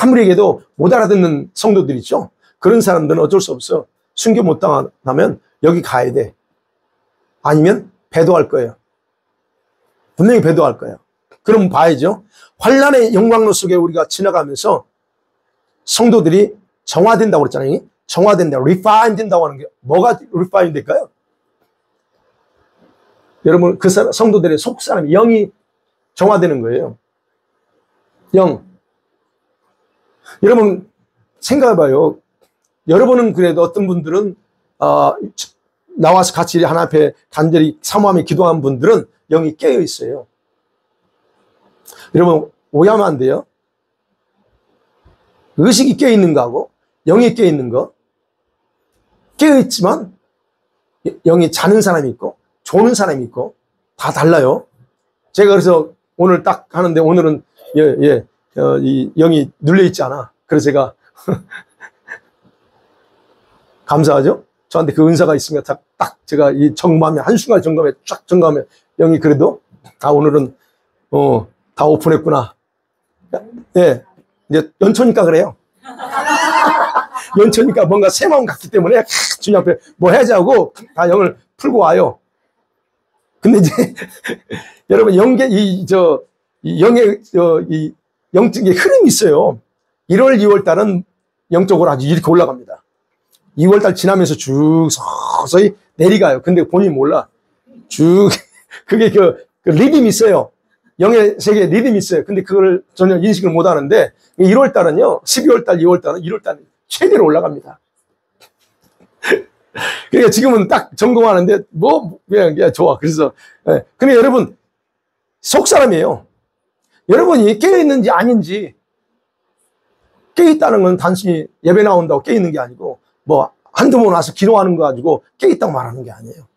아무리 얘기해도 못 알아듣는 성도들 있죠? 그런 사람들은 어쩔 수 없어. 순교 못 당하면 여기 가야 돼. 아니면 배도할 거예요. 분명히 배도할 거예요. 그럼 봐야죠. 환란의 영광로 속에 우리가 지나가면서 성도들이 정화된다고 그랬잖아요. 정화된다, refine 된다고 하는 게 뭐가 refine 될까요? 여러분 그 성도들의 속사람 영이 정화되는 거예요. 영. 여러분 생각해봐요. 여러분은 그래도 어떤 분들은 나와서 같이 하나 앞에 간절히 사모하며 기도한 분들은 영이 깨어 있어요. 여러분 오해하면 안 돼요. 의식이 깨어 있는 거하고 영이 깨어 있는 거 깨어 있지만 영이 자는 사람이 있고 조는 사람이 있고 다 달라요. 제가 그래서 오늘 딱 하는데 오늘은 이 영이 눌려 있지 않아. 그래서 제가 감사하죠. 저한테 그 은사가 있으니까 딱 제가 이 점검하면 한순간 점검에 쫙 점검하면 영이 그래도 오늘은 다 오픈했구나. 예, 이제 연초니까 그래요. 연초니까 뭔가 새 마음 같기 때문에 주님 앞에 뭐 해야지 하고 다 영을 풀고 와요. 근데 이제 여러분 영의 영적인 흐름이 있어요. 1월, 2월 달은 영적으로 아주 이렇게 올라갑니다. 2월 달 지나면서 쭉 서서히 내려가요. 근데 본인이 몰라. 쭉 그게 그 리듬이 있어요. 영의 세계에 리듬이 있어요. 근데 그걸 전혀 인식을 못 하는데 1월 달은요. 12월 달, 2월 달은 1월 달은 최대로 올라갑니다. 그러니까 지금은 딱 점검하는데 그냥 좋아. 그래서 근데 여러분 속 사람이에요. 여러분이 깨어있는지 아닌지 깨어있다는 건 단순히 예배 나온다고 깨어있는 게 아니고 뭐 한두 번 와서 기도하는 거 가지고 깨어있다고 말하는 게 아니에요.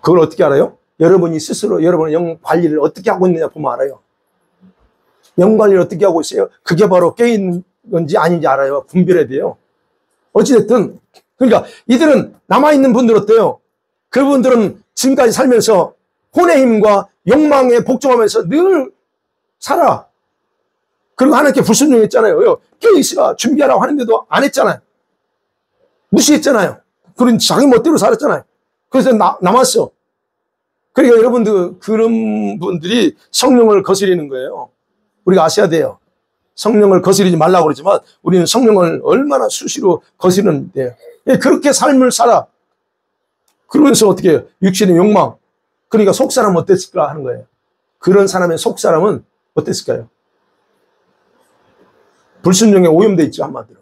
그걸 어떻게 알아요? 여러분이 스스로 여러분의 영 관리를 어떻게 하고 있느냐 보면 알아요. 영 관리를 어떻게 하고 있어요? 그게 바로 깨어있는 건지 아닌지 알아요. 분별해야 돼요. 어찌됐든 그러니까 이들은 남아있는 분들 어때요? 그분들은 지금까지 살면서 혼의 힘과 욕망에 복종하면서 늘 살아. 그리고 하나님께 불순종했잖아요. 깨어있으라 준비하라고 하는데도 안 했잖아요. 무시했잖아요. 그런 자기 멋대로 살았잖아요. 그래서 남았어. 그러니까 여러분들 그런 분들이 성령을 거스리는 거예요. 우리가 아셔야 돼요. 성령을 거스리지 말라고 그러지만 우리는 성령을 얼마나 수시로 거스르는데요. 그렇게 삶을 살아. 그러면서 어떻게 해요? 육신의 욕망. 그러니까 속사람은 어땠을까 하는 거예요. 그런 사람의 속사람은 어땠을까요? 불순종에 오염되어 있죠, 한마디로.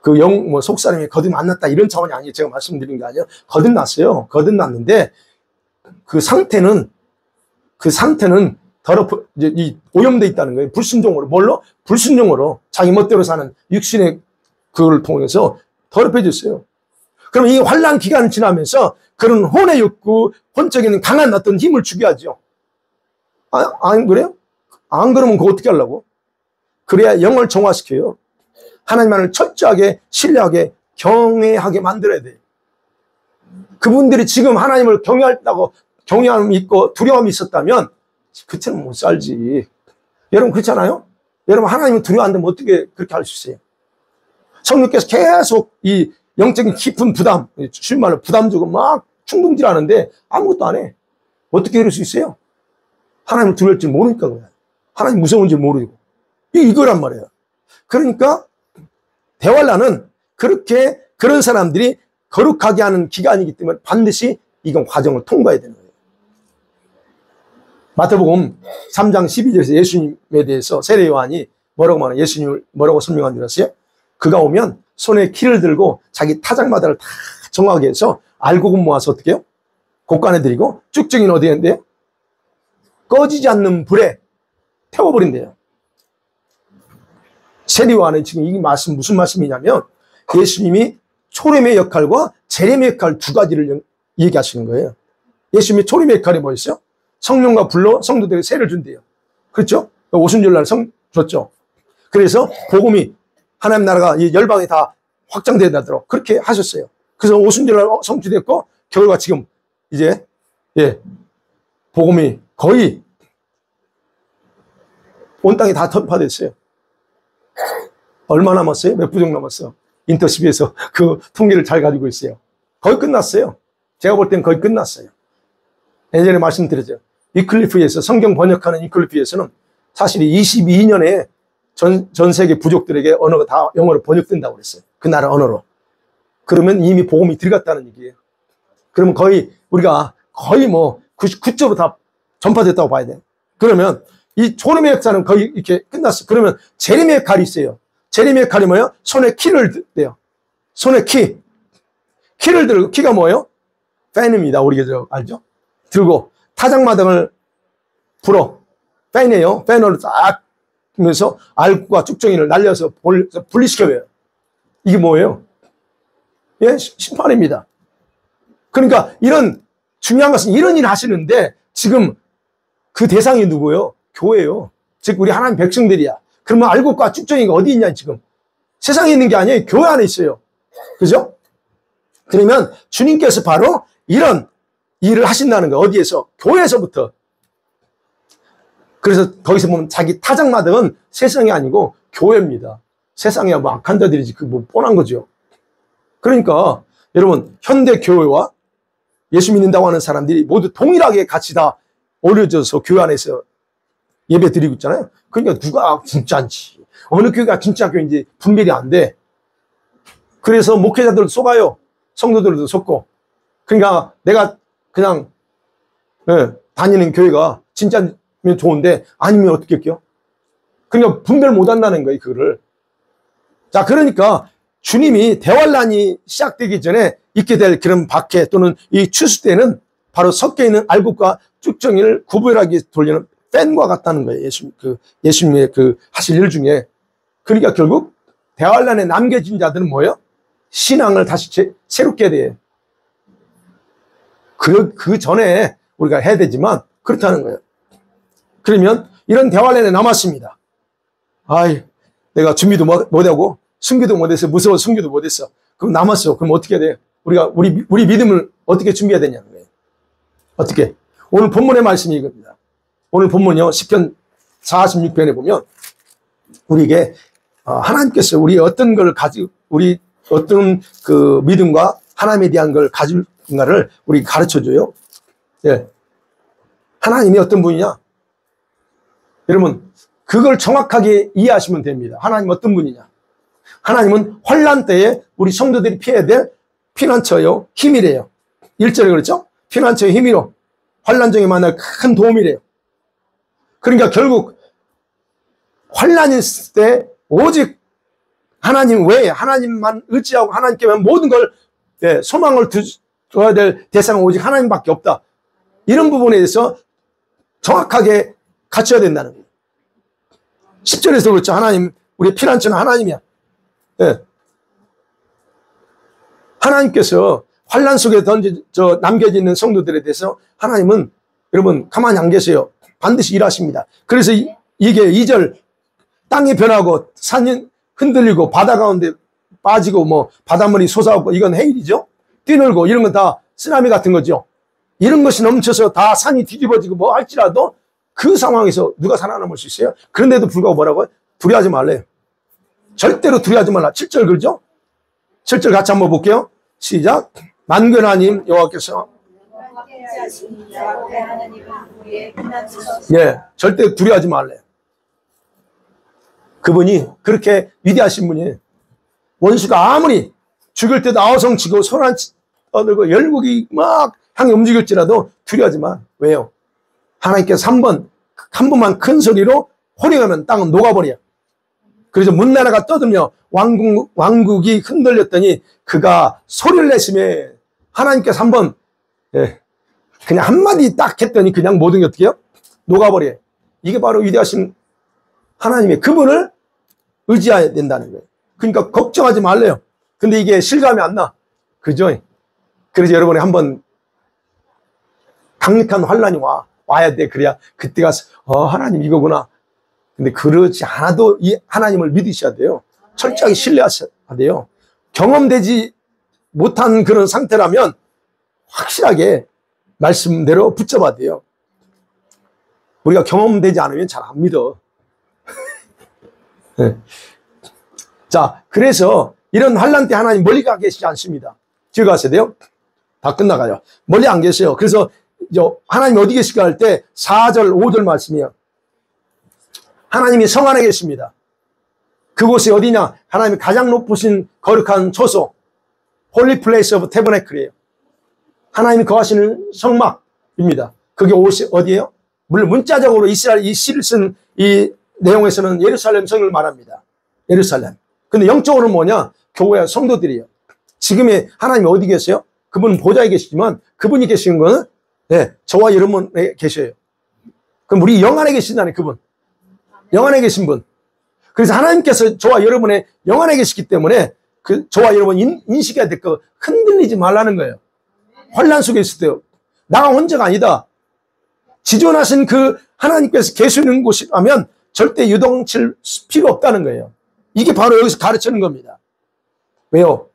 그 속사람이 거듭났다 이런 차원이 아니에요. 제가 말씀드린 게 아니에요. 거듭났어요. 거듭났는데 그 상태는 오염되어 있다는 거예요. 불순종으로. 뭘로? 불순종으로. 자기 멋대로 사는 육신의 그걸 통해서 더럽혀졌어요. 그럼 이 환란 기간을 지나면서 그런 혼의 욕구, 혼적인 강한 어떤 힘을 주게 하죠. 안 그래요? 안 그러면 그거 어떻게 하려고? 그래야 영을 정화시켜요. 하나님만을 철저하게 신뢰하게 경외하게 만들어야 돼요. 그분들이 지금 하나님을 경외함이 있고 두려움이 있었다면 그때는 못 살지. 여러분 그렇잖아요? 여러분 하나님을 두려워한다면 어떻게 그렇게 할 수 있어요? 성령께서 계속 이 영적인 깊은 부담, 쉬운 말로 부담 주고 막 충동질하는데 아무것도 안 해. 어떻게 이럴 수 있어요? 하나님을 두려울 줄 모르니까 그래요. 하나님 무서운 줄 모르고. 이거란 말이에요. 그러니까 대활란은 그렇게 그런 사람들이 거룩하게 하는 기간이기 때문에 반드시 이건 과정을 통과해야 되는 거예요. 마태복음 3장 12절에서 예수님에 대해서 세례 요한이 뭐라고 말하는 예수님을 뭐라고 설명한 줄 아세요? 그가 오면 손에 키를 들고 자기 타작마다를 다 정하게 해서 알곡은 모아서 어떻게 해요? 곡간에 들이고 쭉증이는 어디에 있는데요? 꺼지지 않는 불에 태워버린대요. 세례 요한은 지금 이 말씀 무슨 말씀이냐면 예수님이 초림의 역할과 재림의 역할 두 가지를 얘기하시는 거예요. 예수님이 초림의 역할이 뭐였어요? 성령과 불로 성도들에게 세를 준대요. 그렇죠? 오순절날 줬죠. 그래서 복음이 하나님 나라가 이 열방에 다 확장되도록 그렇게 하셨어요. 그래서 오순절날 성취됐고 결과 지금 이제 복음이 거의 온 땅에 다 전파됐어요. 얼마 남았어요? 몇 부정 남았어요? 인터십에서 그 통계를 잘 가지고 있어요. 거의 끝났어요. 제가 볼 땐 거의 끝났어요. 예전에 말씀드렸죠. 위클리프에서 성경 번역하는 위클리프에서는 사실 22년에 전 세계 부족들에게 언어가 다 영어로 번역된다고 그랬어요. 그 나라 언어로. 그러면 이미 복음이 들어갔다는 얘기예요. 그러면 우리가 거의 뭐 99%로 다 전파됐다고 봐야 돼요. 그러면 이 초림의 역사는 거의 이렇게 끝났어요. 그러면 재림의 역할이 있어요. 재림의 역할이 뭐예요? 손에 키를 대요. 손에 키를 들고, 키가 뭐예요? 팬입니다. 우리가 알죠? 들고 타작마당을 불어. 팬이에요. 팬으로 딱 하면서 알과 쭉정이를 날려서 분리시켜요. 이게 뭐예요? 예, 심판입니다. 그러니까 이런 중요한 것은 이런 일을 하시는데 지금 그 대상이 누구예요? 교회예요. 즉 우리 하나님 백성들이야. 그러면 알곡과 쭉정이가 어디 있냐 지금? 세상에 있는 게 아니에요. 교회 안에 있어요. 그죠? 그러면 주님께서 바로 이런 일을 하신다는 거예요. 어디에서? 교회에서부터. 그래서 거기서 보면 자기 타작마당은 세상이 아니고 교회입니다. 세상에 뭐 악한 자들이지 그 뭐 뻔한 거죠. 그러니까 여러분 현대 교회와 예수 믿는다고 하는 사람들이 모두 동일하게 같이 다 어우러져서 교회 안에서 예배 드리고 있잖아요. 그러니까 누가 진짜인지 어느 교회가 진짜 교회인지 분별이 안 돼. 그래서 목회자들도 속아요. 성도들도 속고. 그러니까 내가 그냥 다니는 교회가 진짜면 좋은데 아니면 어떻게 할게요? 그러니까 분별 못 한다는 거예요. 그거를. 자, 그러니까 주님이 대환란이 시작되기 전에 있게 될 그런 박해 또는 이 추수 때는 바로 섞여 있는 알곡과 쭉정이를 구별하게 돌리는 팬과 같다는 거예요. 예수님의 그 하실 일 중에. 그러니까 결국 대환란에 남겨진 자들은 뭐예요? 신앙을 다시 새롭게 해야 돼요. 그 전에 우리가 해야 되지만 그렇다는 거예요. 그러면 이런 대환란에 남았습니다. 아이, 내가 준비도 못하고 순교도 못했어. 무서워 순교도 못했어. 그럼 남았어. 그럼 어떻게 해야 돼요? 우리 믿음을 어떻게 준비해야 되냐는 거예요. 어떻게? 오늘 본문의 말씀이 이겁니다. 오늘 본문이요. 시편 46편에 보면 우리에게 하나님께서 우리 어떤 걸 가지고 우리 어떤 그 믿음과 하나님에 대한 걸 가질까를 우리 가르쳐줘요. 예. 하나님이 어떤 분이냐? 여러분, 그걸 정확하게 이해하시면 됩니다. 하나님 어떤 분이냐? 하나님은 환난 때에 우리 성도들이 피해야 될 피난처요, 힘이래요. 1절에 그렇죠? 피난처의 힘이로 환난 중에 만날 큰 도움이래요. 그러니까 결국 환난이 있을 때 오직 하나님 외에 하나님만 의지하고 하나님께만 모든 걸 소망을 둬야 될 대상은 오직 하나님밖에 없다. 이런 부분에 대해서 정확하게 갖춰야 된다는 거예요. 10절에서 그렇죠. 하나님, 우리의 피난처는 하나님이야. 네. 하나님께서 환난 속에 남겨져 있는 성도들에 대해서 하나님은 여러분 가만히 안 계세요. 반드시 일하십니다. 그래서 이게 2절 땅이 변하고 산이 흔들리고 바다 가운데 빠지고 뭐 바닷물이 솟아오고 이건 해일이죠. 뛰놀고 이런 건 다 쓰나미 같은 거죠. 이런 것이 넘쳐서 다 산이 뒤집어지고 뭐 할지라도 그 상황에서 누가 살아남을 수 있어요? 그런데도 불구하고 뭐라고요? 두려워하지 말래요. 절대로 두려워하지 말라. 7절 그러죠? 7절 같이 한번 볼게요. 시작. 만군 하나님 여호와께서 예, 절대 두려워하지 말래요. 그분이 그렇게 위대하신 분이 원수가 아무리 죽을 때도 아우성 치고 소란 떠들고 열국이 막 향해 움직일지라도 두려워하지 마. 왜요? 하나님께서 한 번만 큰 소리로 호령하면 땅은 녹아버려. 그래서 문나라가 떠들며 왕국이 흔들렸더니 그가 소리를 내시며 하나님께서 한번 그냥 한마디 딱 했더니 그냥 모든 게 어떻게 해요? 녹아버려. 이게 바로 위대하신 하나님의 그분을 의지해야 된다는 거예요. 그러니까 걱정하지 말래요. 근데 이게 실감이 안 나. 그죠? 그래서 여러분이 한번 강력한 환란이 와야 돼. 그래야 그때 가서 하나님 이거구나. 근데 그러지 않아도 이 하나님을 믿으셔야 돼요. 철저하게 신뢰하셔야 돼요. 경험되지 못한 그런 상태라면 확실하게 말씀대로 붙잡아야 돼요. 우리가 경험되지 않으면 잘 안 믿어. 네. 자, 그래서 이런 환란 때 하나님 멀리 가 계시지 않습니다. 기억하셔야 돼요. 다 끝나가요. 멀리 안 계세요. 그래서 하나님 어디 계실까 할 때 4절, 5절 말씀이에요. 하나님이 성 안에 계십니다. 그곳이 어디냐? 하나님이 가장 높으신 거룩한 초소, 홀리 플레이스 오브 태버네클이에요. 하나님이 거하시는 성막입니다. 그게 어디예요? 물론 문자적으로 이스라엘 이 시를 쓴 이 내용에서는 예루살렘 성을 말합니다. 예루살렘. 근데 영적으로는 뭐냐? 교회 성도들이에요. 지금의 하나님이 어디 계세요? 그분은 보좌에 계시지만 그분이 계시는 거는 저와 여러분에 계셔요. 그럼 우리 영 안에 계신다는 그분. 영 안에 계신 분. 그래서 하나님께서 저와 여러분의 영 안에 계시기 때문에 그 저와 여러분 인식해야 될 거 흔들리지 말라는 거예요. 혼란 속에 있을 때요. 나 혼자가 아니다. 지존하신 그 하나님께서 계시는 곳이라면 절대 유동칠 필요 없다는 거예요. 이게 바로 여기서 가르치는 겁니다. 왜요?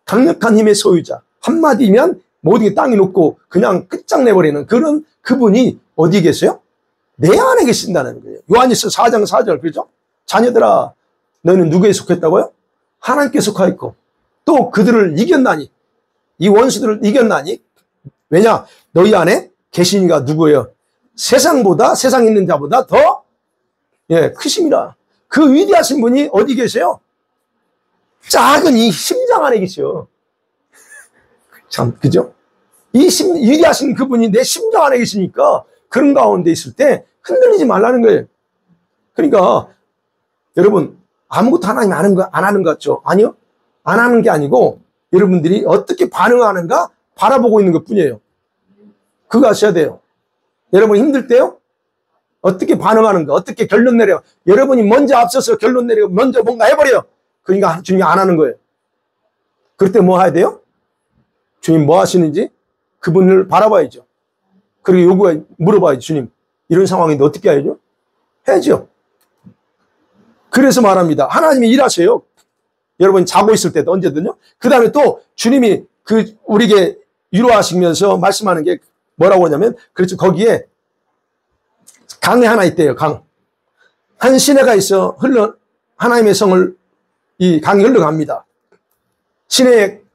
강력한 힘의 소유자. 한마디면 모든 게 땅이 녹고 그냥 끝장내버리는 그런 그분이 어디 계세요? 내 안에 계신다는 거예요. 요한일서 4장 4절 그죠? 자녀들아 너희는 누구에 속했다고요? 하나님께 속하였고 또 그들을 이겼나니 이 원수들을 이겼나니 왜냐? 너희 안에 계신 이가 누구예요? 세상보다 세상에 있는 자보다 더 크심이라. 그 위대하신 분이 어디 계세요? 작은 이 심장 안에 계셔. 참 그죠? 위대하신 그분이 내 심장 안에 계시니까 그런 가운데 있을 때 흔들리지 말라는 거예요. 그러니까 여러분 아무것도 하나님 안 하는 것 같죠? 아니요. 안 하는 게 아니고 여러분들이 어떻게 반응하는가 바라보고 있는 것 뿐이에요. 그거 아셔야 돼요. 여러분 힘들 때요? 어떻게 반응하는가? 어떻게 결론 내려요? 여러분이 먼저 앞서서 결론 내리고 먼저 뭔가 해버려요. 그러니까 주님이 안 하는 거예요. 그럴 때 뭐 해야 돼요? 주님 뭐 하시는지 그분을 바라봐야죠. 그리고 물어봐야죠. 주님 이런 상황인데 어떻게 해야죠? 해야죠. 그래서 말합니다. 하나님이 일하세요. 여러분 자고 있을 때도 언제든요. 그 다음에 또 주님이 우리에게 위로하시면서 말씀하는 게 뭐라고 하냐면 그렇죠. 거기에 강이 하나 있대요. 강. 한 시내가 있어 하나님의 성을 이 강이 흘러갑니다.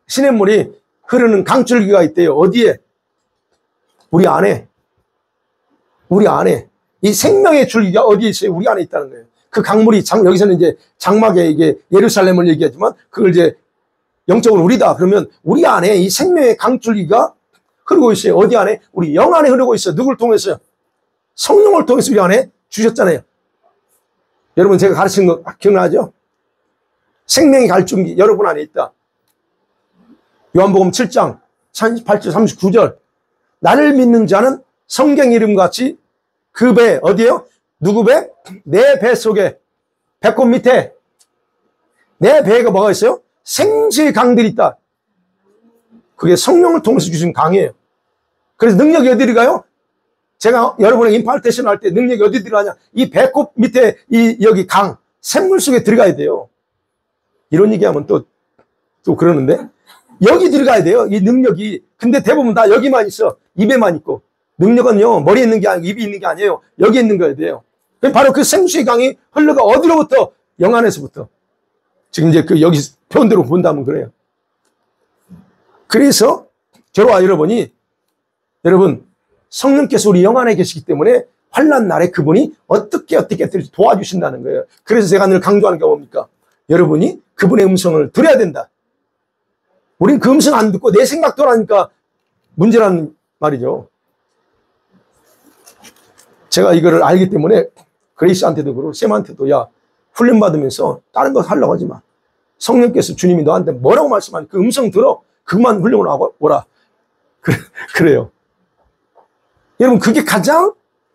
시냇물이 흐르는 강줄기가 있대요. 어디에? 우리 안에. 우리 안에. 이 생명의 줄기가 어디에 있어요? 우리 안에 있다는 거예요. 그 강물이 여기서는 이제 장막에 이게 예루살렘을 얘기하지만 그걸 이제 영적으로 우리다. 그러면 우리 안에 이 생명의 강줄기가 흐르고 있어요. 어디 안에? 우리 영 안에 흐르고 있어요. 누굴 통해서요? 성령을 통해서 우리 안에 주셨잖아요. 여러분 제가 가르친 거 기억나죠? 생명의 갈줄기 여러분 안에 있다. 요한복음 7장 38절 39절 나를 믿는 자는 성경 이름같이 그 배 어디에요? 누구 배? 내 배 속에 배꼽 밑에 내 배가 뭐가 있어요? 생수의 강들이 있다. 그게 성령을 통해서 주신 강이에요. 그래서 능력이 어디로 가요? 제가 여러분의 임파르테이션 할 때 능력이 어디 들어가냐? 이 배꼽 밑에 여기 강, 샘물 속에 들어가야 돼요. 이런 얘기하면 또 그러는데, 여기 들어가야 돼요. 이 능력이. 근데 대부분 다 여기만 있어. 입에만 있고. 능력은요, 머리에 있는 게 아니고 입에 있는 게 아니에요. 여기에 있는 거야 돼요. 바로 그 생수의 강이 흘러가 어디로부터? 영 안에서부터. 지금 이제 여기 표현대로 본다면 그래요. 그래서 저와 여러분이, 여러분, 성령께서 우리 영 안에 계시기 때문에 환난 날에 그분이 어떻게 도와주신다는 거예요. 그래서 제가 늘 강조하는 게 뭡니까? 여러분이 그분의 음성을 들어야 된다. 우린 그 음성 안 듣고 내 생각대로 하니까 문제라는 말이죠. 제가 이거를 알기 때문에 그레이스한테도 그러고 쌤한테도, 야, 훈련 받으면서 다른 거 하려고 하지 마. 성령께서 주님이 너한테 뭐라고 말씀하니 그 음성 들어. 그것만 훈련을 하고 오라. 그래요. 여러분, 그게 가장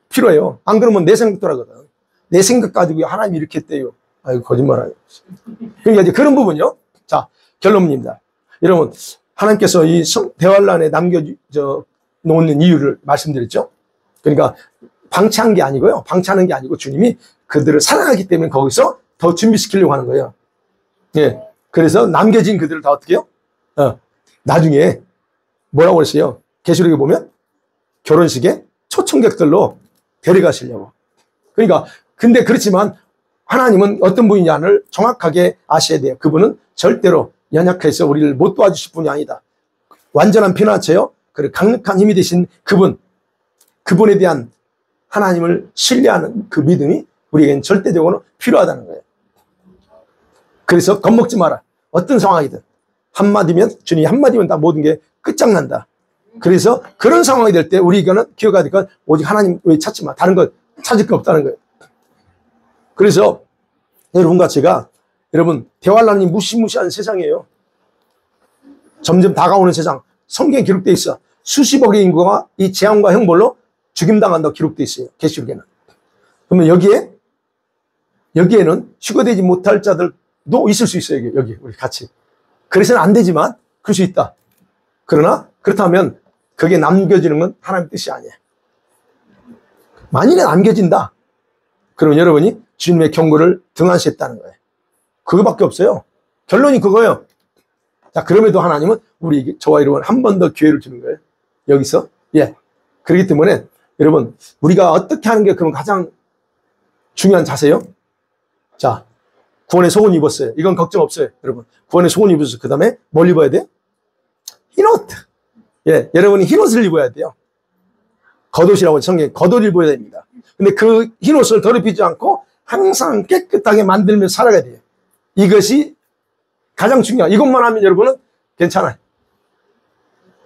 필요해요. 안 그러면 내 생각대로 하거든. 내 생각 가지고 하나님이 이렇게 했대요. 아이고, 거짓말하네. 그러니까 이제 그런 부분요. 자, 결론입니다. 여러분, 하나님께서 이 대환란에 놓는 이유를 말씀드렸죠. 그러니까 방치한 게 아니고요. 방치하는 게 아니고 주님이 그들을 사랑하기 때문에 거기서 더 준비시키려고 하는 거예요. 예. 그래서 남겨진 그들을 다 어떻게 해요? 나중에 뭐라고 그랬어요? 계시록에 보면 결혼식에 초청객들로 데려가시려고. 그러니까 근데 그렇지만 하나님은 어떤 분이냐를 정확하게 아셔야 돼요. 그분은 절대로 연약해서 우리를 못 도와주실 분이 아니다. 완전한 피난처요. 그리고 강력한 힘이 되신 그분에 대한 하나님을 신뢰하는 그 믿음이 우리에게는 절대적으로 필요하다는 거예요. 그래서 겁먹지 마라. 어떤 상황이든 한마디면, 주님이 한마디면 다 모든 게 끝장난다. 그래서 그런 상황이 될 때 우리가 기억해야 될 건 오직 하나님 왜 찾지 마. 다른 거 찾을 거 없다는 거예요. 그래서 여러분과 제가, 여러분, 대환란이 무시무시한 세상이에요. 점점 다가오는 세상. 성경에 기록되어 있어. 수십억의 인구가 이 재앙과 형벌로 죽임당한다고 기록되어 있어요. 계시록에는. 그러면 여기에는 휴거되지 못할 자들도 있을 수 있어요. 여기 우리 같이. 그래서는 안 되지만 그럴 수 있다. 그러나 그렇다면 그게 남겨지는 건 하나님의 뜻이 아니에요. 만일에 남겨진다. 그러면 여러분이 주님의 경고를 등한시했다는 거예요. 그거밖에 없어요. 결론이 그거예요. 자, 그럼에도 하나님은 저와 여러분 한 번 더 기회를 주는 거예요. 여기서. 예. 그렇기 때문에 여러분, 우리가 어떻게 하는 게 그럼 가장 중요한 자세요? 자, 구원의 속옷 입었어요. 이건 걱정 없어요. 여러분, 구원의 속옷 입어서 그 다음에 뭘 입어야 돼요? 흰옷. 예, 여러분이 흰옷을 입어야 돼요. 겉옷이라고 성경에 겉옷을 입어야 됩니다. 근데 그 흰옷을 더럽히지 않고 항상 깨끗하게 만들면서 살아가야 돼요. 이것이 가장 중요해요. 이것만 하면 여러분은 괜찮아요.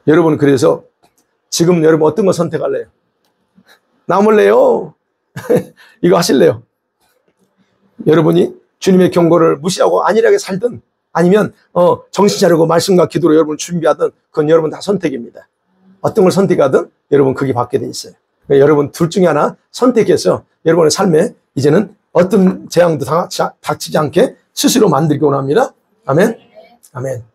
여러분, 그래서 지금 여러분 어떤 거 선택할래요? 남을래요? 이거 하실래요? 여러분이 주님의 경고를 무시하고 안일하게 살든 아니면 정신 차리고 말씀과 기도로 여러분을 준비하든 그건 여러분 다 선택입니다. 어떤 걸 선택하든 여러분 그게 받게 돼 있어요. 그러니까 여러분 둘 중에 하나 선택해서 여러분의 삶에 이제는 어떤 재앙도 닥치지 않게 스스로 만들기 원합니다. 아멘. 아멘.